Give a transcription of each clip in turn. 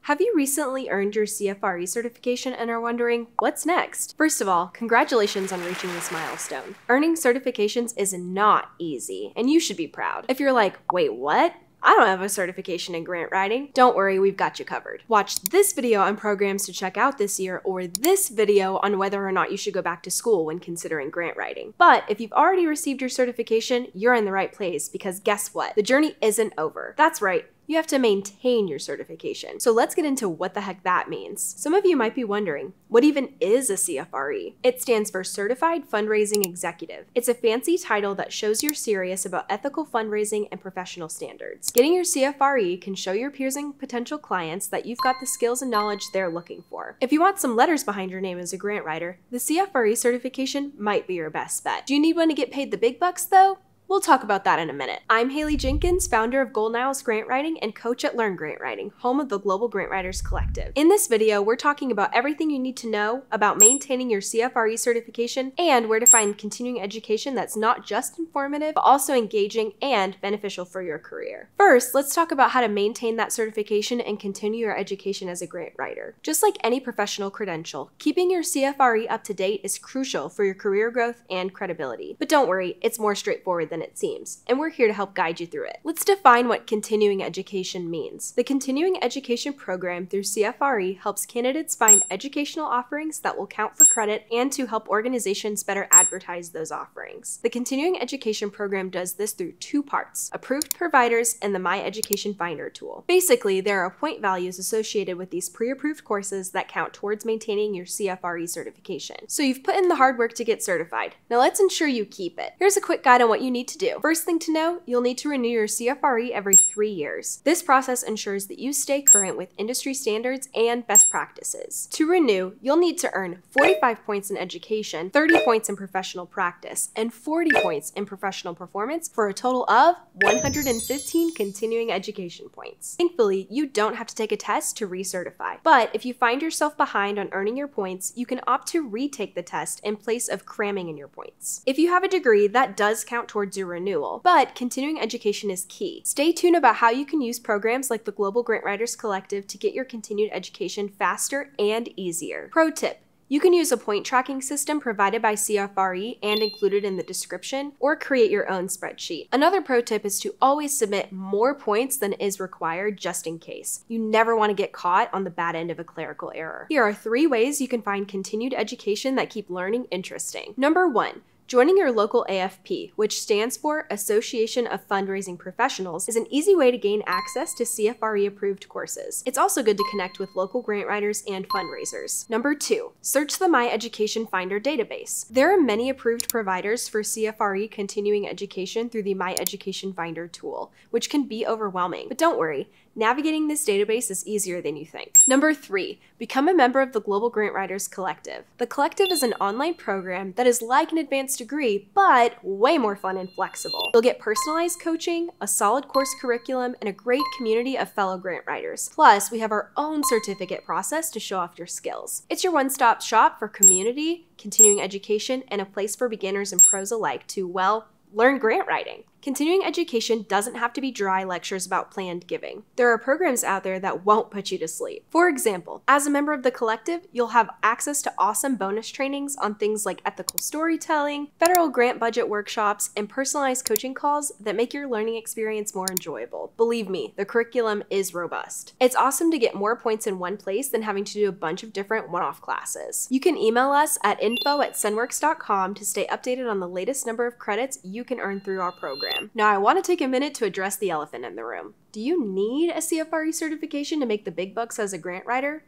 Have you recently earned your CFRE certification and are wondering, what's next? First of all, congratulations on reaching this milestone. Earning certifications is not easy, and you should be proud. If you're like, wait, what? I don't have a certification in grant writing. Don't worry, we've got you covered. Watch this video on programs to check out this year, or this video on whether or not you should go back to school when considering grant writing. But if you've already received your certification, you're in the right place, because guess what? The journey isn't over. That's right. You have to maintain your certification. So let's get into what the heck that means. Some of you might be wondering, what even is a CFRE? It stands for Certified Fundraising Executive. It's a fancy title that shows you're serious about ethical fundraising and professional standards. Getting your CFRE can show your peers and potential clients that you've got the skills and knowledge they're looking for. If you want some letters behind your name as a grant writer, the CFRE certification might be your best bet. Do you need one to get paid the big bucks though? We'll talk about that in a minute. I'm Haleigh Jenkins, founder of Golden Isles Grant Writing and coach at Learn Grant Writing, home of the Global Grant Writers Collective. In this video, we're talking about everything you need to know about maintaining your CFRE certification and where to find continuing education that's not just informative, but also engaging and beneficial for your career. First, let's talk about how to maintain that certification and continue your education as a grant writer. Just like any professional credential, keeping your CFRE up to date is crucial for your career growth and credibility. But don't worry, it's more straightforward than it seems, and we're here to help guide you through it. Let's define what continuing education means. The continuing education program through CFRE helps candidates find educational offerings that will count for credit and to help organizations better advertise those offerings. The continuing education program does this through two parts: approved providers and the My Education Finder tool. Basically, there are point values associated with these pre-approved courses that count towards maintaining your CFRE certification. So you've put in the hard work to get certified. Now let's ensure you keep it. Here's a quick guide on what you need to do. First thing to know, you'll need to renew your CFRE every 3 years. This process ensures that you stay current with industry standards and best practices. To renew, you'll need to earn 45 points in education, 30 points in professional practice, and 40 points in professional performance for a total of 115 continuing education points. Thankfully, you don't have to take a test to recertify. But if you find yourself behind on earning your points, you can opt to retake the test in place of cramming in your points. If you have a degree, that does count towards your renewal, but continuing education is key. Stay tuned about how you can use programs like the Global Grant Writers Collective to get your continued education faster and easier. Pro tip: you can use a point tracking system provided by CFRE and included in the description, or create your own spreadsheet. Another pro tip is to always submit more points than is required just in case. You never want to get caught on the bad end of a clerical error. Here are 3 ways you can find continued education that keep learning interesting. Number 1. Joining your local AFP, which stands for Association of Fundraising Professionals, is an easy way to gain access to CFRE-approved courses. It's also good to connect with local grant writers and fundraisers. Number 2, search the My Education Finder database. There are many approved providers for CFRE continuing education through the My Education Finder tool, which can be overwhelming. But don't worry, navigating this database is easier than you think. Number 3, become a member of the Global Grant Writers Collective. The Collective is an online program that is like an advanced degree, but way more fun and flexible. You'll get personalized coaching, a solid course curriculum, and a great community of fellow grant writers. Plus, we have our own certificate process to show off your skills. It's your one-stop shop for community, continuing education, and a place for beginners and pros alike to, well, learn grant writing. Continuing education doesn't have to be dry lectures about planned giving. There are programs out there that won't put you to sleep. For example, as a member of the collective, you'll have access to awesome bonus trainings on things like ethical storytelling, federal grant budget workshops, and personalized coaching calls that make your learning experience more enjoyable. Believe me, the curriculum is robust. It's awesome to get more points in one place than having to do a bunch of different one-off classes. You can email us at info@sunworks.com to stay updated on the latest number of credits you can earn through our program. Now, I want to take a minute to address the elephant in the room. Do you need a CFRE certification to make the big bucks as a grant writer?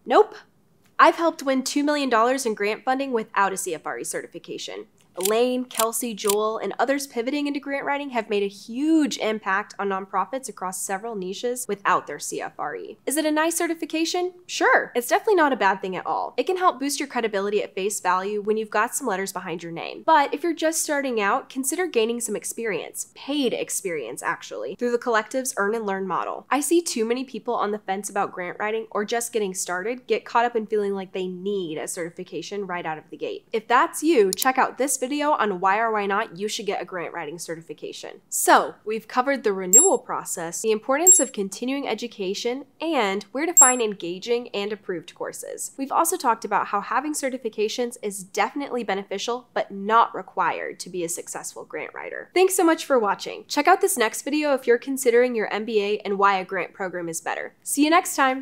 Nope. I've helped win $2 million in grant funding without a CFRE certification. Elaine, Kelsey, Joel, and others pivoting into grant writing have made a huge impact on nonprofits across several niches without their CFRE. Is it a nice certification? Sure. It's definitely not a bad thing at all. It can help boost your credibility at face value when you've got some letters behind your name. But if you're just starting out, consider gaining some experience, paid experience actually, through the collective's Earn and Learn model. I see too many people on the fence about grant writing or just getting started get caught up in feeling like they need a certification right out of the gate. If that's you, check out this video on why or why not you should get a grant writing certification. So, we've covered the renewal process, the importance of continuing education, and where to find engaging and approved courses. We've also talked about how having certifications is definitely beneficial, but not required to be a successful grant writer. Thanks so much for watching. Check out this next video if you're considering your MBA and why a grant program is better. See you next time!